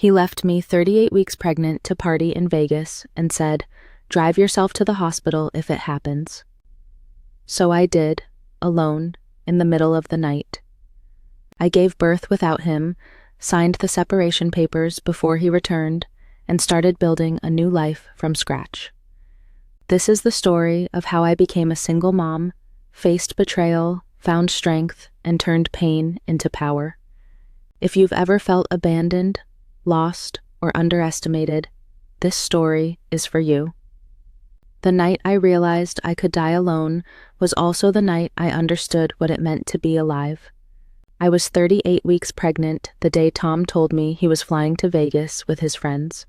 He left me 38 weeks pregnant to party in Vegas and said, "Drive yourself to the hospital if it happens." So I did, alone, in the middle of the night. I gave birth without him, signed the separation papers before he returned, and started building a new life from scratch. This is the story of how I became a single mom, faced betrayal, found strength, and turned pain into power. If you've ever felt abandoned, lost, or underestimated, this story is for you. The night I realized I could die alone was also the night I understood what it meant to be alive. I was 38 weeks pregnant the day Tom told me he was flying to Vegas with his friends.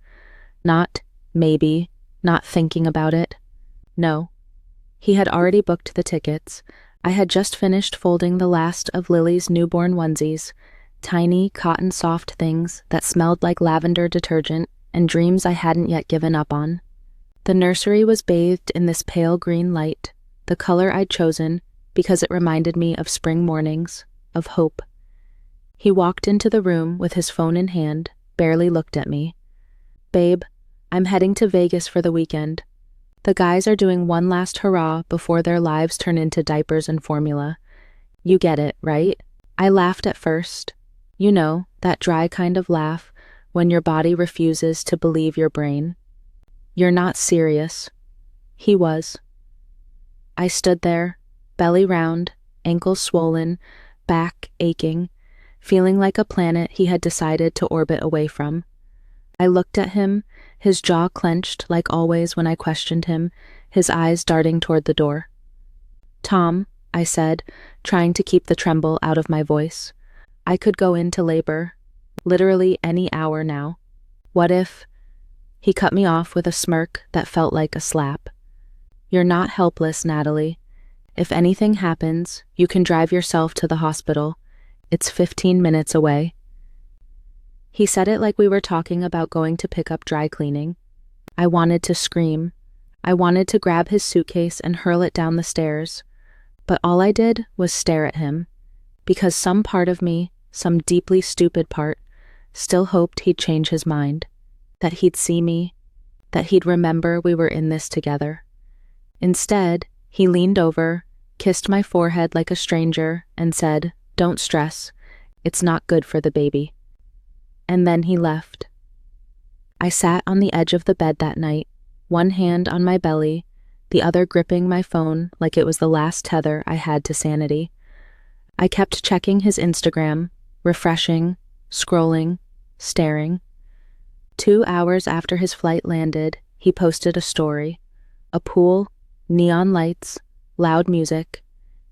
Not maybe, not thinking about it. No. He had already booked the tickets. I had just finished folding the last of Lily's newborn onesies, tiny cotton soft things that smelled like lavender detergent and dreams I hadn't yet given up on. The nursery was bathed in this pale green light, the color I'd chosen because it reminded me of spring mornings, of hope. He walked into the room with his phone in hand, barely looked at me. "Babe, I'm heading to Vegas for the weekend. The guys are doing one last hurrah before their lives turn into diapers and formula. You get it, right?" I laughed at first. You know, that dry kind of laugh when your body refuses to believe your brain. "You're not serious." He was. I stood there, belly round, ankles swollen, back aching, feeling like a planet he had decided to orbit away from. I looked at him, his jaw clenched like always when I questioned him, his eyes darting toward the door. "Tom," I said, trying to keep the tremble out of my voice, "I could go into labor, literally any hour now. What if—" He cut me off with a smirk that felt like a slap. "You're not helpless, Natalie. If anything happens, you can drive yourself to the hospital. It's 15 minutes away." He said it like we were talking about going to pick up dry cleaning. I wanted to scream. I wanted to grab his suitcase and hurl it down the stairs. But all I did was stare at him, because some part of me, some deeply stupid part, still hoped he'd change his mind, that he'd see me, that he'd remember we were in this together. Instead, he leaned over, kissed my forehead like a stranger, and said, "Don't stress. It's not good for the baby." And then he left. I sat on the edge of the bed that night, one hand on my belly, the other gripping my phone like it was the last tether I had to sanity. I kept checking his Instagram, refreshing, scrolling, staring. 2 hours after his flight landed, he posted a story. A pool, neon lights, loud music,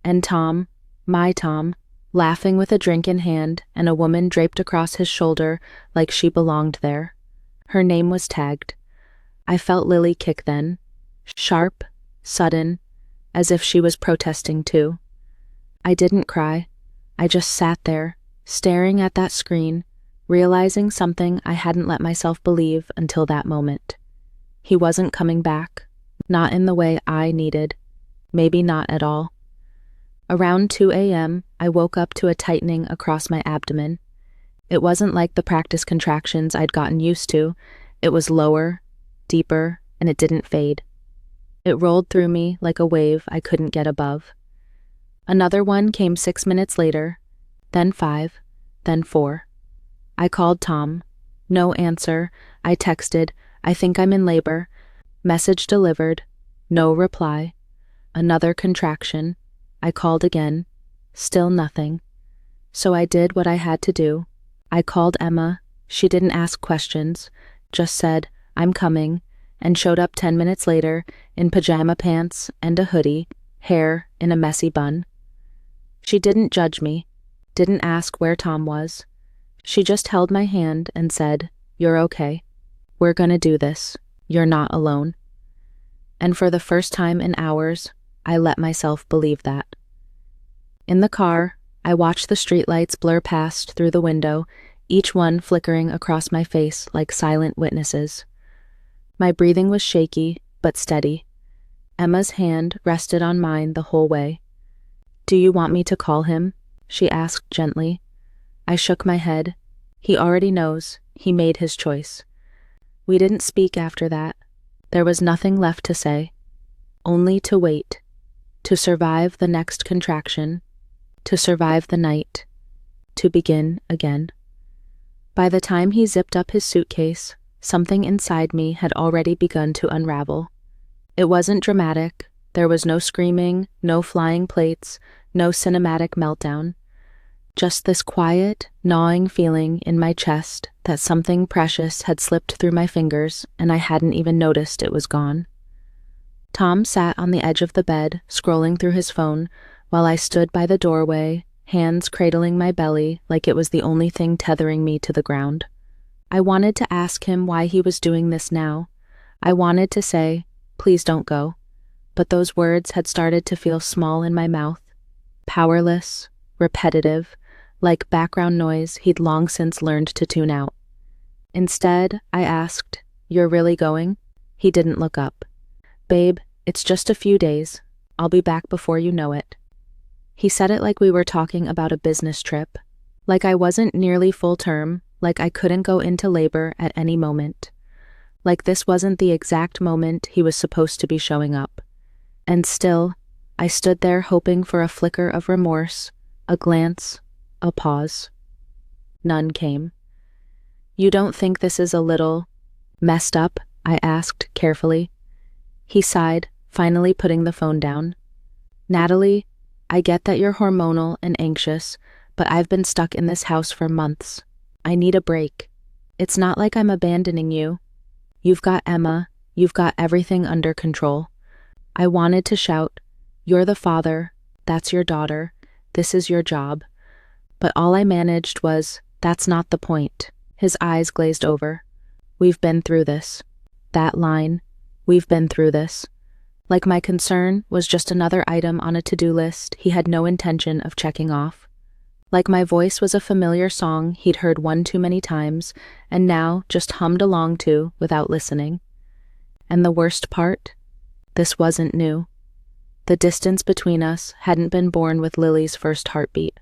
and Tom, my Tom, laughing with a drink in hand and a woman draped across his shoulder like she belonged there. Her name was tagged. I felt Lily kick then. Sharp, sudden, as if she was protesting too. I didn't cry. I just sat there, staring at that screen, realizing something I hadn't let myself believe until that moment. He wasn't coming back, not in the way I needed, maybe not at all. Around 2 a.m., I woke up to a tightening across my abdomen. It wasn't like the practice contractions I'd gotten used to. It was lower, deeper, and it didn't fade. It rolled through me like a wave I couldn't get above. Another one came 6 minutes later, then 5, then 4. I called Tom. No answer. I texted, "I think I'm in labor." Message delivered. No reply. Another contraction. I called again. Still nothing. So I did what I had to do. I called Emma. She didn't ask questions, just said, "I'm coming," and showed up 10 minutes later in pajama pants and a hoodie, hair in a messy bun. She didn't judge me, didn't ask where Tom was. She just held my hand and said, "You're okay. We're gonna do this. You're not alone." And for the first time in hours, I let myself believe that. In the car, I watched the streetlights blur past through the window, each one flickering across my face like silent witnesses. My breathing was shaky, but steady. Emma's hand rested on mine the whole way. "Do you want me to call him?" she asked gently. I shook my head. He already knows. He made his choice. We didn't speak after that. There was nothing left to say. Only to wait. To survive the next contraction. To survive the night. To begin again. By the time he zipped up his suitcase, something inside me had already begun to unravel. It wasn't dramatic. There was no screaming, no flying plates, no cinematic meltdown. Just this quiet, gnawing feeling in my chest that something precious had slipped through my fingers and I hadn't even noticed it was gone. Tom sat on the edge of the bed, scrolling through his phone, while I stood by the doorway, hands cradling my belly like it was the only thing tethering me to the ground. I wanted to ask him why he was doing this now. I wanted to say, "Please don't go." But those words had started to feel small in my mouth, powerless, repetitive, like background noise he'd long since learned to tune out. Instead, I asked, "You're really going?" He didn't look up. "Babe, it's just a few days. I'll be back before you know it." He said it like we were talking about a business trip, like I wasn't nearly full term, like I couldn't go into labor at any moment, like this wasn't the exact moment he was supposed to be showing up. And still, I stood there hoping for a flicker of remorse, a glance, a pause. None came. "You don't think this is a little messed up?" I asked carefully. He sighed, finally putting the phone down. "Natalie, I get that you're hormonal and anxious, but I've been stuck in this house for months. I need a break. It's not like I'm abandoning you. You've got Emma, you've got everything under control." I wanted to shout, "You're the father, that's your daughter, this is your job." But all I managed was, "That's not the point." His eyes glazed over. "We've been through this." That line, "We've been through this." Like my concern was just another item on a to-do list he had no intention of checking off. Like my voice was a familiar song he'd heard one too many times and now just hummed along to without listening. And the worst part? This wasn't new. The distance between us hadn't been born with Lily's first heartbeat.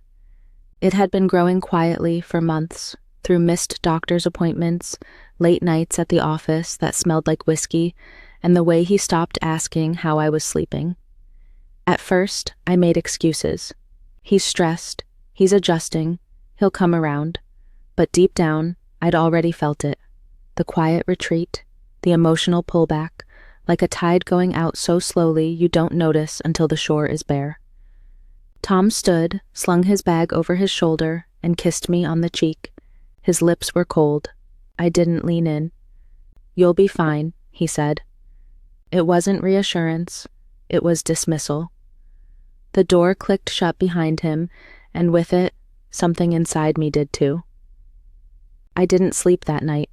It had been growing quietly for months, through missed doctor's appointments, late nights at the office that smelled like whiskey, and the way he stopped asking how I was sleeping. At first, I made excuses. He's stressed, he's adjusting, he'll come around. But deep down, I'd already felt it. The quiet retreat, the emotional pullback, like a tide going out so slowly you don't notice until the shore is bare. Tom stood, slung his bag over his shoulder, and kissed me on the cheek. His lips were cold. I didn't lean in. "You'll be fine," he said. It wasn't reassurance, it was dismissal. The door clicked shut behind him, and with it, something inside me did too. I didn't sleep that night.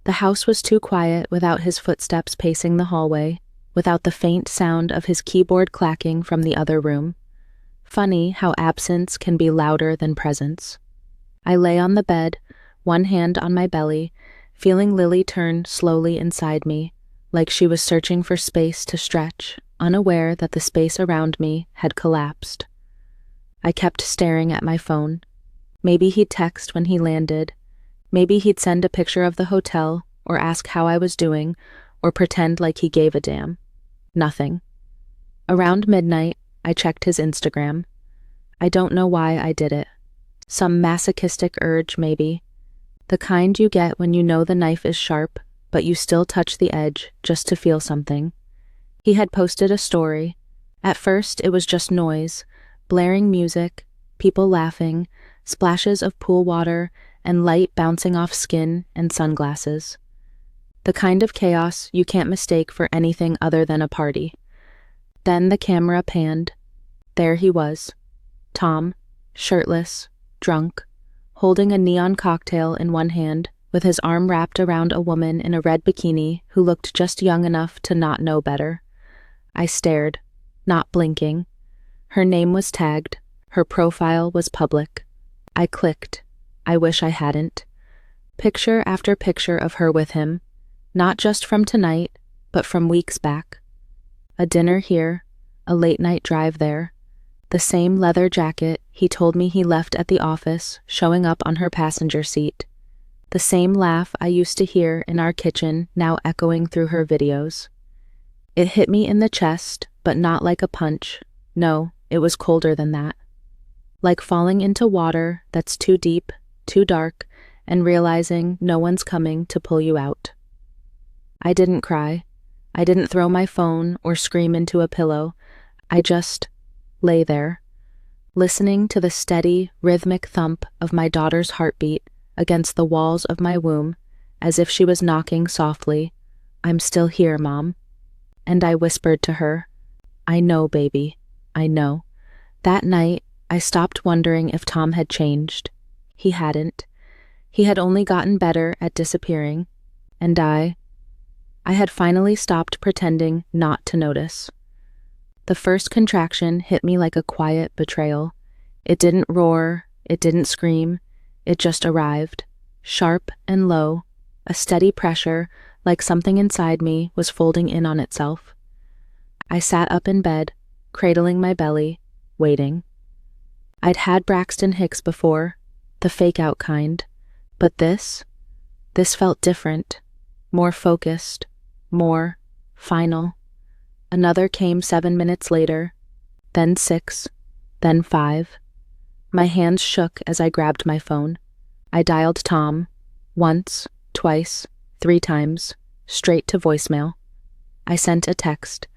The house was too quiet without his footsteps pacing the hallway, without the faint sound of his keyboard clacking from the other room. Funny how absence can be louder than presence. I lay on the bed, one hand on my belly, feeling Lily turn slowly inside me, like she was searching for space to stretch, unaware that the space around me had collapsed. I kept staring at my phone. Maybe he'd text when he landed. Maybe he'd send a picture of the hotel, or ask how I was doing, or pretend like he gave a damn. Nothing. Around midnight, I checked his Instagram. I don't know why I did it. Some masochistic urge, maybe. The kind you get when you know the knife is sharp, but you still touch the edge just to feel something. He had posted a story. At first, it was just noise, blaring music, people laughing, splashes of pool water, and light bouncing off skin and sunglasses. The kind of chaos you can't mistake for anything other than a party. Then the camera panned. There he was. Tom, shirtless, drunk, holding a neon cocktail in one hand, with his arm wrapped around a woman in a red bikini who looked just young enough to not know better. I stared, not blinking. Her name was tagged. Her profile was public. I clicked. I wish I hadn't. Picture after picture of her with him, not just from tonight, but from weeks back. A dinner here, a late-night drive there, the same leather jacket he told me he left at the office showing up on her passenger seat. the same laugh I used to hear in our kitchen now echoing through her videos. It hit me in the chest, but not like a punch. No, it was colder than that. Like falling into water that's too deep, too dark, and realizing no one's coming to pull you out. I didn't cry. I didn't throw my phone or scream into a pillow. I just lay there, listening to the steady, rhythmic thump of my daughter's heartbeat against the walls of my womb, as if she was knocking softly, "I'm still here, Mom." And I whispered to her, "I know, baby, I know." That night, I stopped wondering if Tom had changed. He hadn't. He had only gotten better at disappearing, and I had finally stopped pretending not to notice. The first contraction hit me like a quiet betrayal. It didn't roar, it didn't scream, it just arrived, sharp and low, a steady pressure like something inside me was folding in on itself. I sat up in bed, cradling my belly, waiting. I'd had Braxton Hicks before, the fake-out kind, but this felt different, more focused, more final. Another came 7 minutes later, then 6, then 5. My hands shook as I grabbed my phone. I dialed Tom, once, twice, 3 times, straight to voicemail. I sent a text.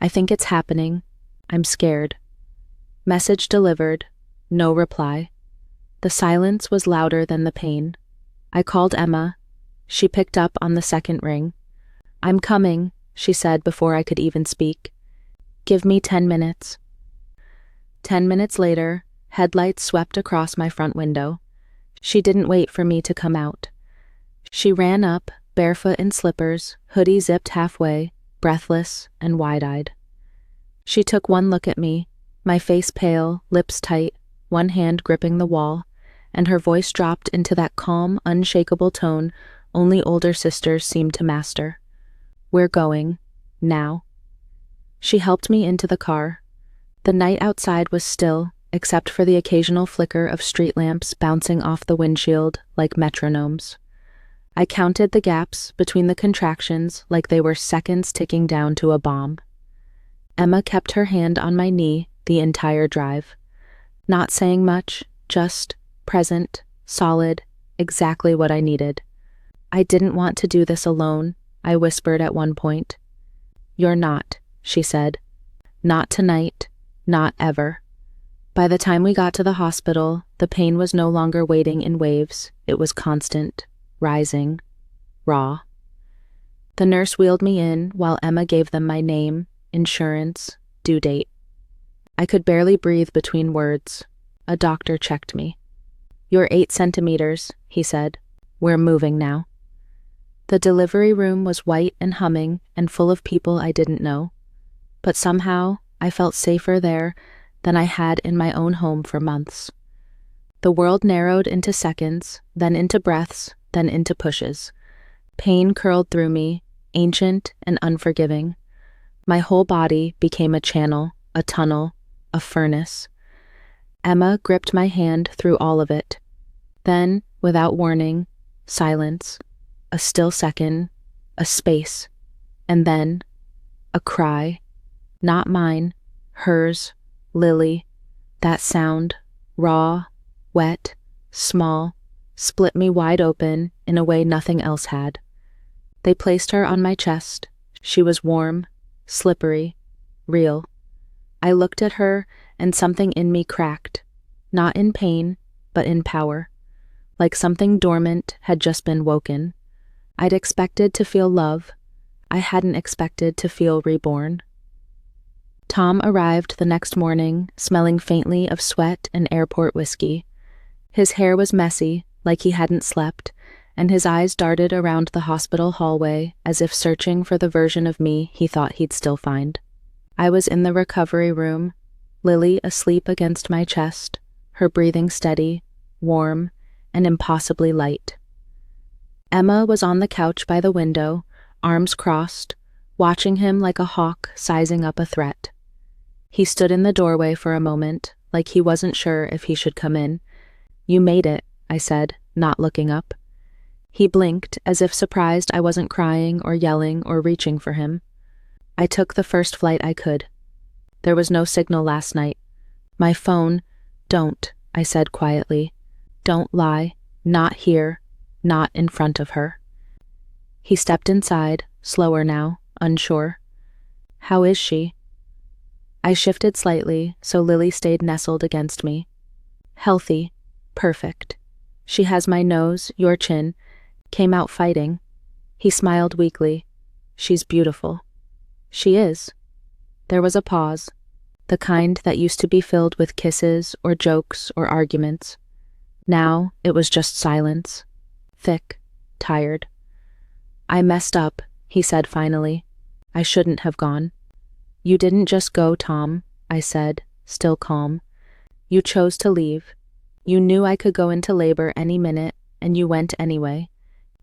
"I think it's happening. I'm scared." Message delivered. No reply. The silence was louder than the pain. I called Emma. She picked up on the second ring. "I'm coming," she said before I could even speak. "Give me 10 minutes. 10 minutes later, headlights swept across my front window. She didn't wait for me to come out. She ran up, barefoot in slippers, hoodie zipped halfway, breathless and wide-eyed. She took one look at me, my face pale, lips tight, one hand gripping the wall, and her voice dropped into that calm, unshakable tone only older sisters seem to master. "We're going. Now." She helped me into the car. The night outside was still, except for the occasional flicker of street lamps bouncing off the windshield like metronomes. I counted the gaps between the contractions like they were seconds ticking down to a bomb. Emma kept her hand on my knee the entire drive. Not saying much, just present, solid, exactly what I needed. "I didn't want to do this alone," I whispered at one point. "You're not," she said. "Not tonight, not ever." By the time we got to the hospital, the pain was no longer waiting in waves. It was constant, rising, raw. The nurse wheeled me in while Emma gave them my name, insurance, due date. I could barely breathe between words. A doctor checked me. "You're 8 centimeters," he said. "We're moving now." The delivery room was white and humming and full of people I didn't know. But somehow, I felt safer there than I had in my own home for months. The world narrowed into seconds, then into breaths, then into pushes. Pain curled through me, ancient and unforgiving. My whole body became a channel, a tunnel, a furnace. Emma gripped my hand through all of it. Then, without warning, silence, a still second, a space, and then a cry. Not mine, hers, Lily. That sound, raw, wet, small, split me wide open in a way nothing else had. They placed her on my chest. She was warm, slippery, real. I looked at her and something in me cracked, not in pain, but in power, like something dormant had just been woken. I'd expected to feel love. I hadn't expected to feel reborn. Tom arrived the next morning, smelling faintly of sweat and airport whiskey. His hair was messy, like he hadn't slept, and his eyes darted around the hospital hallway as if searching for the version of me he thought he'd still find. I was in the recovery room, Lily asleep against my chest, her breathing steady, warm, and impossibly light. Emma was on the couch by the window, arms crossed, watching him like a hawk sizing up a threat. He stood in the doorway for a moment, like he wasn't sure if he should come in. "You made it," I said, not looking up. He blinked, as if surprised I wasn't crying or yelling or reaching for him. I took the first flight I could. There was no signal last night. My phone— Don't, I said quietly. Don't lie. Not here. Not in front of her. He stepped inside, slower now, unsure. How is she? I shifted slightly, so Lily stayed nestled against me. Healthy. Perfect. She has my nose, your chin. Came out fighting. He smiled weakly. She's beautiful. She is. There was a pause, the kind that used to be filled with kisses or jokes or arguments. Now it was just silence. Thick, tired. I messed up, he said finally. I shouldn't have gone. You didn't just go, Tom, I said, still calm. You chose to leave. You knew I could go into labor any minute, and you went anyway.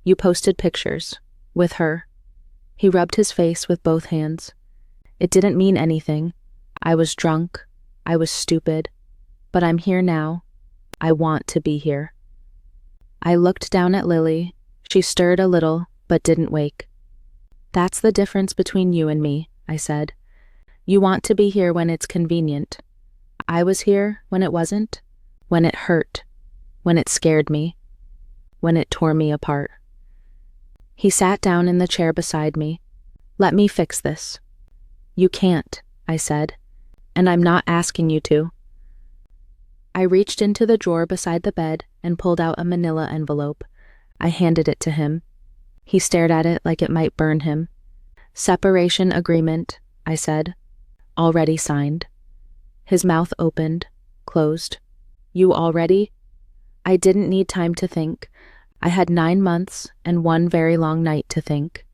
You posted pictures. With her. He rubbed his face with both hands. It didn't mean anything. I was drunk. I was stupid. But I'm here now. I want to be here. I looked down at Lily. She stirred a little, but didn't wake. That's the difference between you and me, I said. You want to be here when it's convenient. I was here when it wasn't, when it hurt, when it scared me, when it tore me apart. He sat down in the chair beside me. Let me fix this. You can't, I said, and I'm not asking you to. I reached into the drawer beside the bed and pulled out a manila envelope. I handed it to him. He stared at it like it might burn him. Separation agreement, I said. Already signed. His mouth opened, closed. You already? I didn't need time to think. I had 9 months and one very long night to think.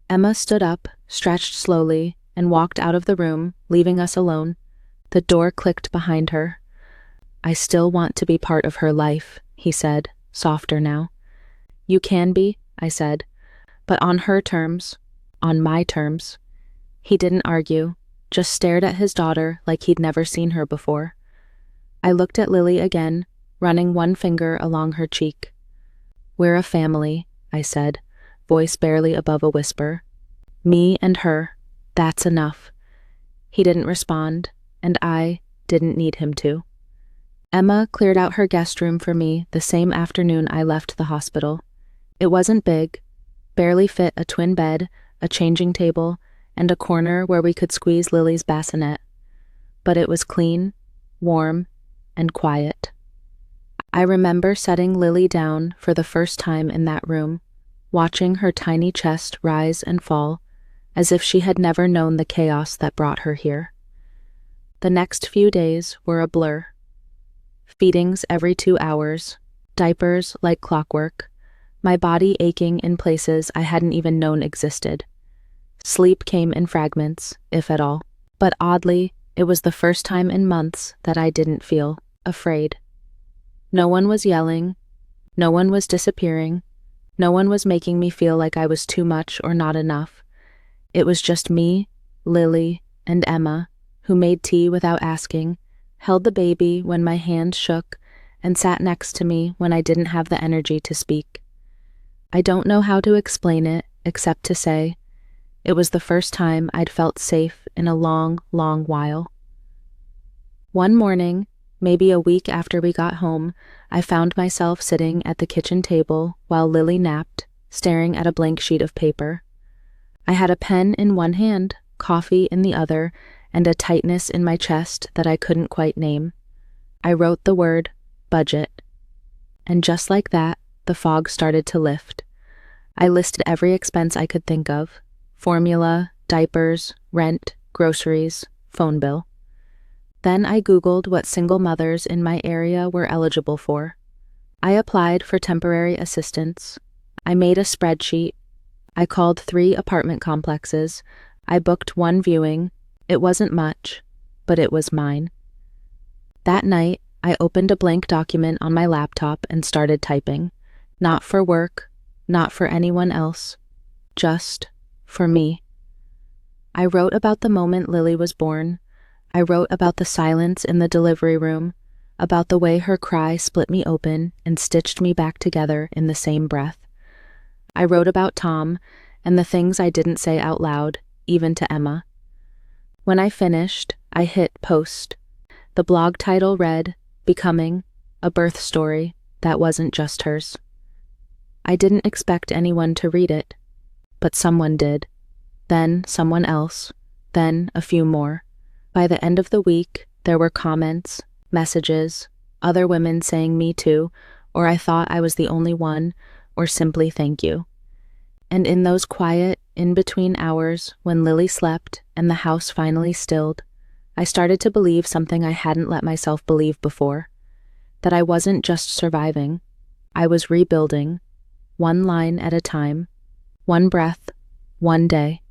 Emma stood up, stretched slowly, and walked out of the room, leaving us alone. The door clicked behind her. I still want to be part of her life, he said, softer now. You can be, I said, but on her terms, on my terms. He didn't argue, just stared at his daughter like he'd never seen her before. I looked at Lily again, running one finger along her cheek. We're a family, I said, voice barely above a whisper. Me and her, that's enough. He didn't respond, and I didn't need him to. Emma cleared out her guest room for me the same afternoon I left the hospital. It wasn't big, barely fit a twin bed, a changing table, and a corner where we could squeeze Lily's bassinet. But it was clean, warm, and quiet. I remember setting Lily down for the first time in that room, watching her tiny chest rise and fall, as if she had never known the chaos that brought her here. The next few days were a blur. Feedings every 2 hours, diapers like clockwork, my body aching in places I hadn't even known existed. Sleep came in fragments, if at all, but oddly, it was the first time in months that I didn't feel afraid. No one was yelling, no one was disappearing, no one was making me feel like I was too much or not enough. It was just me, Lily, and Emma, who made tea without asking, held the baby when my hand shook, and sat next to me when I didn't have the energy to speak. I don't know how to explain it, except to say, it was the first time I'd felt safe in a long, long while. One morning, maybe a week after we got home, I found myself sitting at the kitchen table while Lily napped, staring at a blank sheet of paper. I had a pen in one hand, coffee in the other, and a tightness in my chest that I couldn't quite name. I wrote the word budget. And just like that, the fog started to lift. I listed every expense I could think of: formula, diapers, rent, groceries, phone bill. Then I Googled what single mothers in my area were eligible for. I applied for temporary assistance. I made a spreadsheet. I called 3 apartment complexes. I booked 1 viewing. It wasn't much, but it was mine. That night, I opened a blank document on my laptop and started typing. Not for work, not for anyone else, just for me. I wrote about the moment Lily was born. I wrote about the silence in the delivery room, about the way her cry split me open and stitched me back together in the same breath. I wrote about Tom and the things I didn't say out loud, even to Emma. When I finished, I hit post. The blog title read, Becoming, a birth story that wasn't just hers. I didn't expect anyone to read it, but someone did. Then someone else, then a few more. By the end of the week, there were comments, messages, other women saying me too, or I thought I was the only one, or simply thank you. And in those quiet, in-between hours when Lily slept and the house finally stilled, I started to believe something I hadn't let myself believe before. That I wasn't just surviving, I was rebuilding, one line at a time, one breath, one day.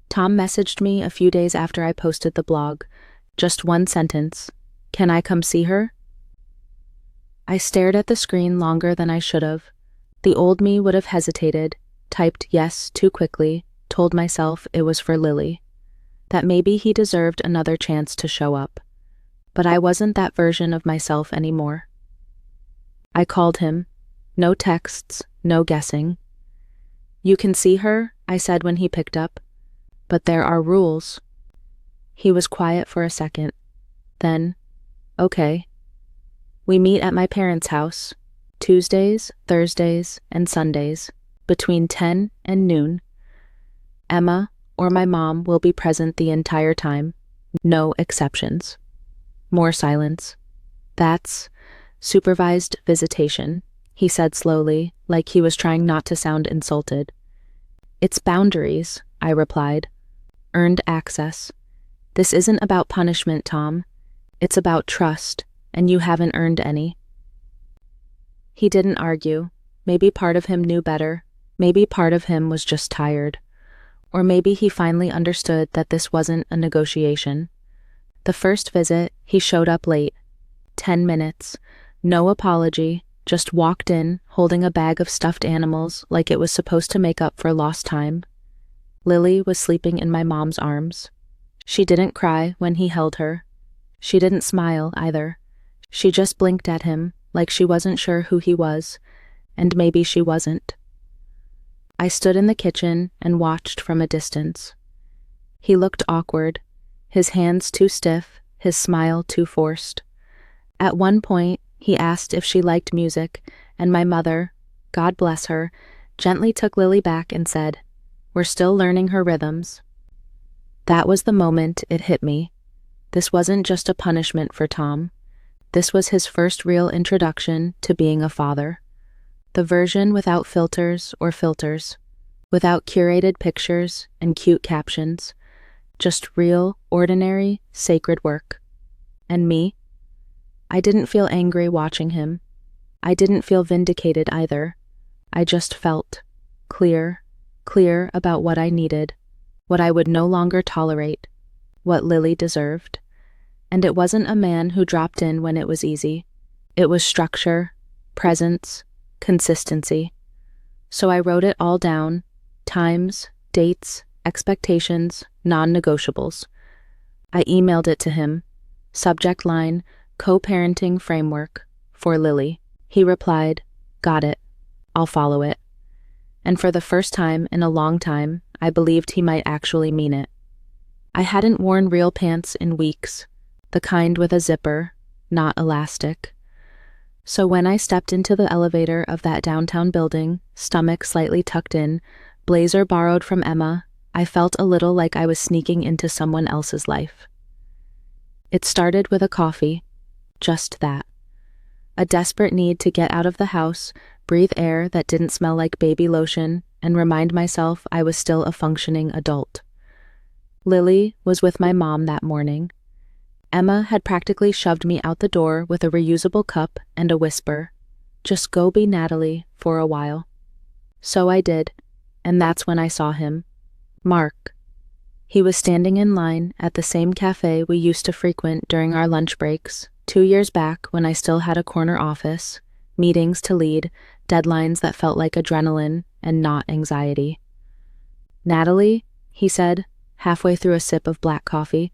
Tom messaged me a few days after I posted the blog. Just one sentence. Can I come see her? I stared at the screen longer than I should have. The old me would have hesitated, typed yes too quickly, told myself it was for Lily. That maybe he deserved another chance to show up. But I wasn't that version of myself anymore. I called him. No texts, no guessing. You can see her, I said when he picked up. But there are rules. He was quiet for a second. Then, okay. We meet at my parents' house, Tuesdays, Thursdays, and Sundays, between 10 and noon. Emma or my mom will be present the entire time, no exceptions. More silence. That's supervised visitation, he said slowly, like he was trying not to sound insulted. It's boundaries, I replied. Earned access. This isn't about punishment, Tom. It's about trust, and you haven't earned any. He didn't argue. Maybe part of him knew better. Maybe part of him was just tired. Or maybe he finally understood that this wasn't a negotiation. The first visit, he showed up late. 10 minutes. No apology, just walked in, holding a bag of stuffed animals like it was supposed to make up for lost time. Lily was sleeping in my mom's arms. She didn't cry when he held her. She didn't smile either. She just blinked at him like she wasn't sure who he was, and maybe she wasn't. I stood in the kitchen and watched from a distance. He looked awkward, his hands too stiff, his smile too forced. At one point, he asked if she liked music, and my mother, God bless her, gently took Lily back and said, We're still learning her rhythms. That was the moment it hit me. This wasn't just a punishment for Tom. This was his first real introduction to being a father. The version without filters or filters, without curated pictures and cute captions, just real, ordinary, sacred work. And me? I didn't feel angry watching him. I didn't feel vindicated either. I just felt clear about what I needed, what I would no longer tolerate, what Lily deserved. And it wasn't a man who dropped in when it was easy. It was structure, presence, consistency. So I wrote it all down, times, dates, expectations, non-negotiables. I emailed it to him. Subject line, co-parenting framework, for Lily. He replied, Got it. I'll follow it. And for the first time in a long time, I believed he might actually mean it. I hadn't worn real pants in weeks, the kind with a zipper, not elastic. So when I stepped into the elevator of that downtown building, stomach slightly tucked in, blazer borrowed from Emma, I felt a little like I was sneaking into someone else's life. It started with a coffee, just that. A desperate need to get out of the house, breathe air that didn't smell like baby lotion, and remind myself I was still a functioning adult. Lily was with my mom that morning. Emma had practically shoved me out the door with a reusable cup and a whisper, Just go be Natalie for a while. So I did, and that's when I saw him. Mark. He was standing in line at the same cafe we used to frequent during our lunch breaks, 2 years back when I still had a corner office, meetings to lead, deadlines that felt like adrenaline and not anxiety. Natalie, he said, halfway through a sip of black coffee.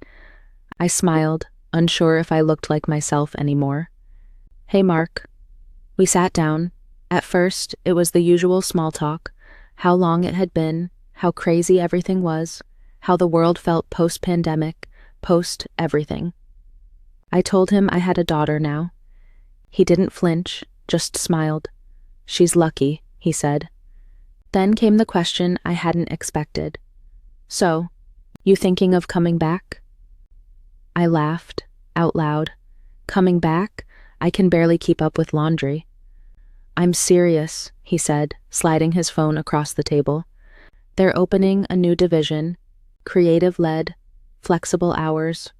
I smiled, unsure if I looked like myself anymore. Hey, Mark. We sat down. At first, it was the usual small talk. how long it had been, how crazy everything was, how the world felt post-pandemic, post-everything. I told him I had a daughter now. He didn't flinch, just smiled. "She's lucky," he said. Then came the question I hadn't expected. "So, you thinking of coming back?" I laughed, out loud. "Coming back? I can barely keep up with laundry." "I'm serious," he said, sliding his phone across the table. "They're opening a new division, creative-led, flexible hours,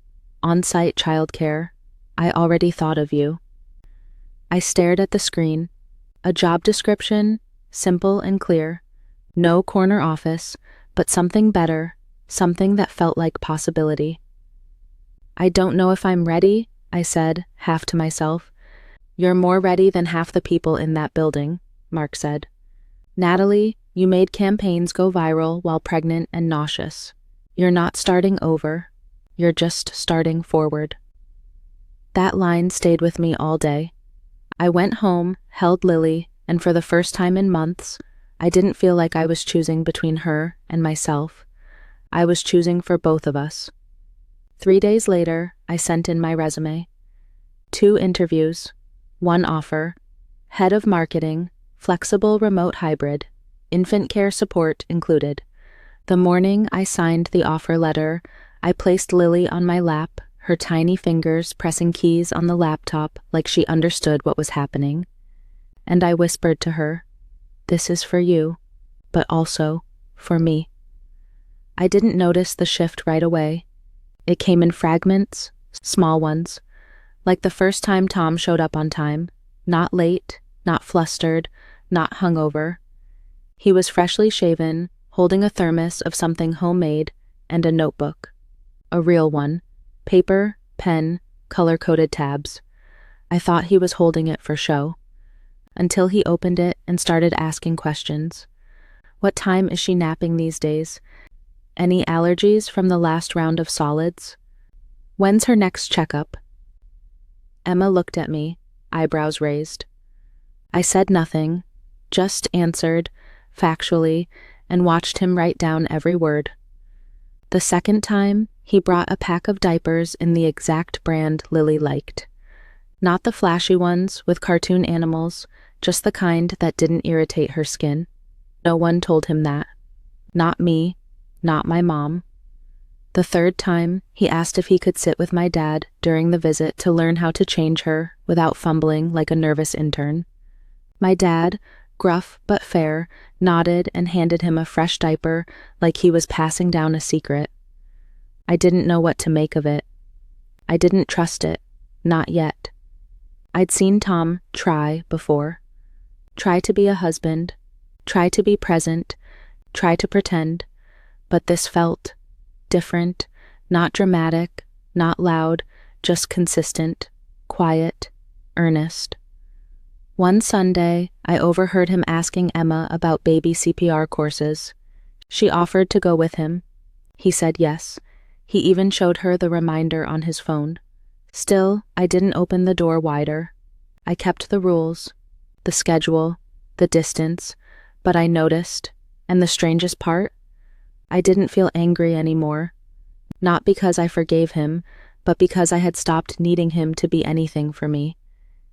on-site childcare. I already thought of you." I stared at the screen. A job description, simple and clear. No corner office, but something better, something that felt like possibility. "I don't know if I'm ready," I said, half to myself. "You're more ready than half the people in that building," Mark said. "Natalie, you made campaigns go viral while pregnant and nauseous. You're not starting over. You're just starting forward." That line stayed with me all day. I went home, held Lily, and for the first time in months, I didn't feel like I was choosing between her and myself. I was choosing for both of us. 3 days later, I sent in my resume. 2 interviews, 1 offer, head of marketing, flexible remote hybrid, infant care support included. The morning I signed the offer letter, I placed Lily on my lap, her tiny fingers pressing keys on the laptop like she understood what was happening. And I whispered to her, "This is for you, but also for me." I didn't notice the shift right away. It came in fragments, small ones, like the first time Tom showed up on time, not late, not flustered, not hungover. He was freshly shaven, holding a thermos of something homemade and a notebook. A real one. Paper, pen, color-coded tabs. I thought he was holding it for show. Until he opened it and started asking questions. What time is she napping these days? Any allergies from the last round of solids? When's her next checkup? Emma looked at me, eyebrows raised. I said nothing, just answered, factually, and watched him write down every word. The second time, he brought a pack of diapers in the exact brand Lily liked. Not the flashy ones with cartoon animals, just the kind that didn't irritate her skin. No one told him that. Not me, not my mom. The third time, he asked if he could sit with my dad during the visit to learn how to change her without fumbling like a nervous intern. My dad, gruff but fair, nodded and handed him a fresh diaper like he was passing down a secret. I didn't know what to make of it. I didn't trust it, not yet. I'd seen Tom try before. Try to be a husband, try to be present, try to pretend, but this felt different, not dramatic, not loud, just consistent, quiet, earnest. One Sunday, I overheard him asking Emma about baby CPR courses. She offered to go with him. He said yes. He even showed her the reminder on his phone. Still, I didn't open the door wider. I kept the rules, the schedule, the distance, but I noticed, and the strangest part, I didn't feel angry anymore. Not because I forgave him, but because I had stopped needing him to be anything for me.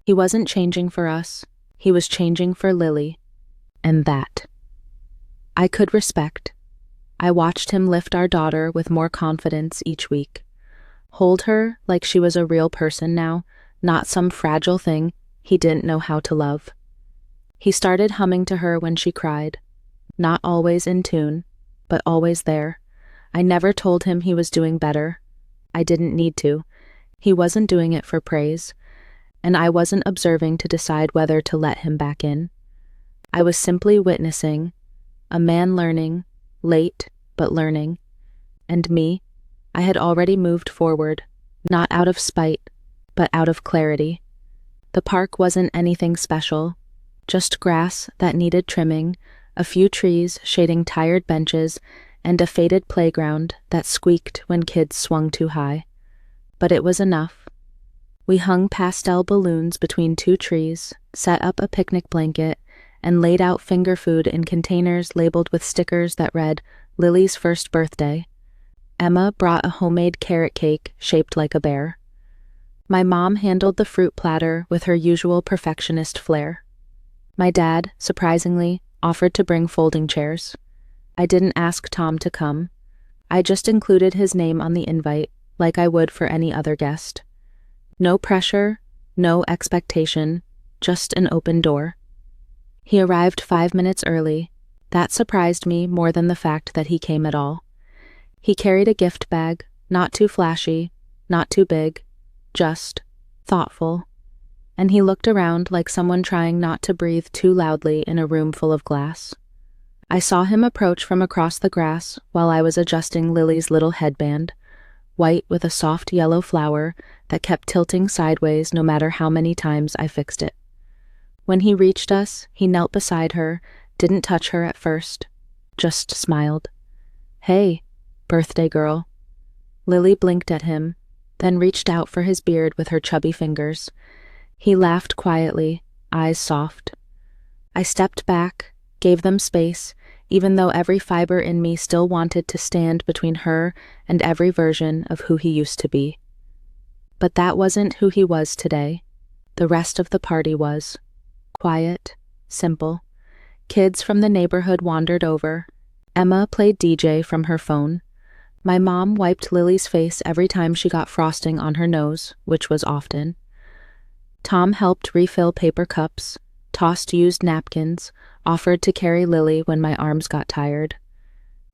He wasn't changing for us. He was changing for Lily. And that I could respect. I watched him lift our daughter with more confidence each week. Hold her like she was a real person now, not some fragile thing he didn't know how to love. He started humming to her when she cried. Not always in tune, but always there. I never told him he was doing better. I didn't need to. He wasn't doing it for praise, and I wasn't observing to decide whether to let him back in. I was simply witnessing, a man learning, late but learning. And me, I had already moved forward, not out of spite, but out of clarity. The park wasn't anything special, just grass that needed trimming, a few trees shading tired benches, and a faded playground that squeaked when kids swung too high. But it was enough. We hung pastel balloons between 2 trees, set up a picnic blanket, and laid out finger food in containers labeled with stickers that read, "Lily's first birthday." Emma brought a homemade carrot cake shaped like a bear. My mom handled the fruit platter with her usual perfectionist flair. My dad, surprisingly, offered to bring folding chairs. I didn't ask Tom to come. I just included his name on the invite, like I would for any other guest. No pressure, no expectation, just an open door. He arrived 5 minutes early. That surprised me more than the fact that he came at all. He carried a gift bag, not too flashy, not too big, just thoughtful. And he looked around like someone trying not to breathe too loudly in a room full of glass. I saw him approach from across the grass while I was adjusting Lily's little headband, white with a soft yellow flower that kept tilting sideways no matter how many times I fixed it. When he reached us, he knelt beside her, didn't touch her at first, just smiled. "Hey, birthday girl." Lily blinked at him, then reached out for his beard with her chubby fingers. He laughed quietly, eyes soft. I stepped back, gave them space, even though every fiber in me still wanted to stand between her and every version of who he used to be. But that wasn't who he was today. The rest of the party was. Quiet, simple. Kids from the neighborhood wandered over. Emma played DJ from her phone. My mom wiped Lily's face every time she got frosting on her nose, which was often. Tom helped refill paper cups, tossed used napkins, offered to carry Lily when my arms got tired.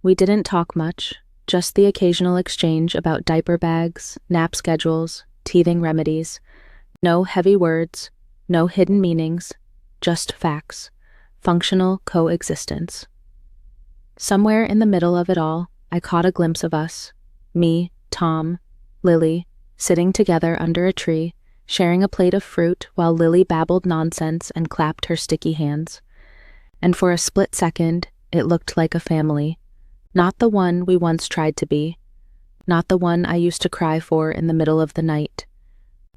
We didn't talk much, just the occasional exchange about diaper bags, nap schedules, teething remedies. No heavy words, no hidden meanings, just facts. Functional coexistence. Somewhere in the middle of it all, I caught a glimpse of us, me, Tom, Lily, sitting together under a tree, sharing a plate of fruit while Lily babbled nonsense and clapped her sticky hands. And for a split second, it looked like a family. Not the one we once tried to be. Not the one I used to cry for in the middle of the night.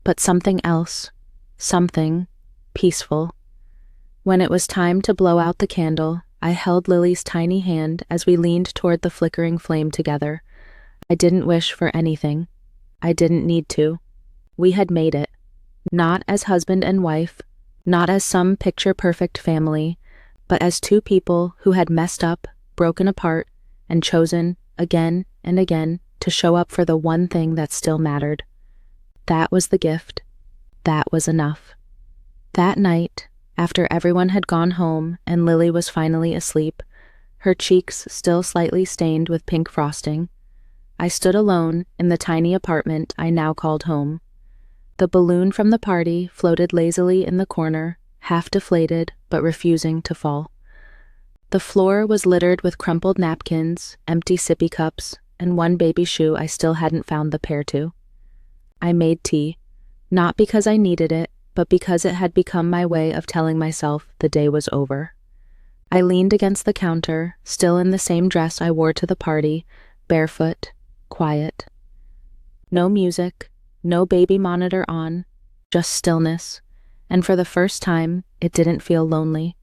But something else. Something peaceful. When it was time to blow out the candle, I held Lily's tiny hand as we leaned toward the flickering flame together. I didn't wish for anything. I didn't need to. We had made it. Not as husband and wife, not as some picture-perfect family, but as two people who had messed up, broken apart, and chosen, again and again, to show up for the one thing that still mattered. That was the gift. That was enough. That night, after everyone had gone home and Lily was finally asleep, her cheeks still slightly stained with pink frosting, I stood alone in the tiny apartment I now called home. The balloon from the party floated lazily in the corner, half deflated but refusing to fall. The floor was littered with crumpled napkins, empty sippy cups, and one baby shoe I still hadn't found the pair to. I made tea, not because I needed it, but because it had become my way of telling myself the day was over. I leaned against the counter, still in the same dress I wore to the party, barefoot, quiet. No music, no baby monitor on, just stillness, and for the first time, it didn't feel lonely.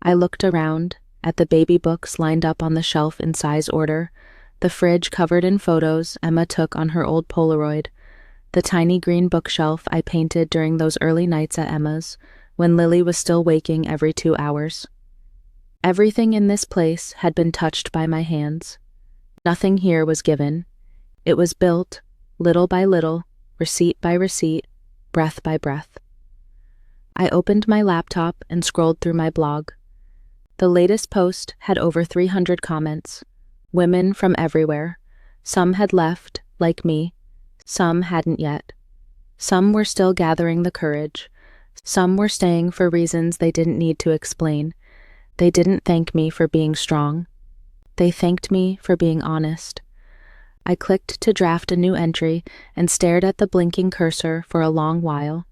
I looked around, at the baby books lined up on the shelf in size order, the fridge covered in photos Emma took on her old Polaroid, the tiny green bookshelf I painted during those early nights at Emma's, when Lily was still waking every 2 hours. Everything in this place had been touched by my hands. Nothing here was given. It was built, little by little, receipt by receipt, breath by breath. I opened my laptop and scrolled through my blog. The latest post had over 300 comments. Women from everywhere. Some had left, like me. Some hadn't yet. Some were still gathering the courage. Some were staying for reasons they didn't need to explain. They didn't thank me for being strong. They thanked me for being honest. I clicked to draft a new entry and stared at the blinking cursor for a long while.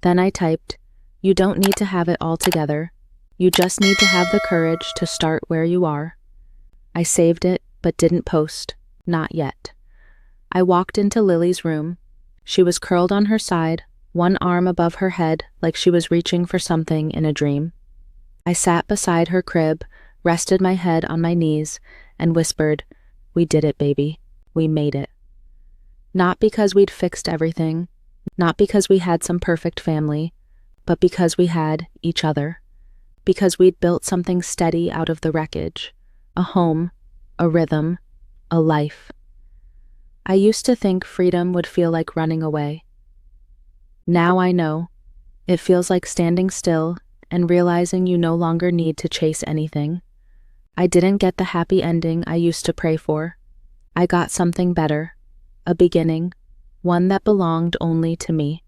Then I typed, "You don't need to have it all together. You just need to have the courage to start where you are." I saved it, but didn't post. Not yet. I walked into Lily's room. She was curled on her side, one arm above her head like she was reaching for something in a dream. I sat beside her crib, rested my head on my knees, and whispered, "We did it, baby. We made it." Not because we'd fixed everything, not because we had some perfect family, but because we had each other. Because we'd built something steady out of the wreckage. A home, a rhythm, a life. I used to think freedom would feel like running away. Now I know. It feels like standing still and realizing you no longer need to chase anything. I didn't get the happy ending I used to pray for. I got something better, a beginning, one that belonged only to me.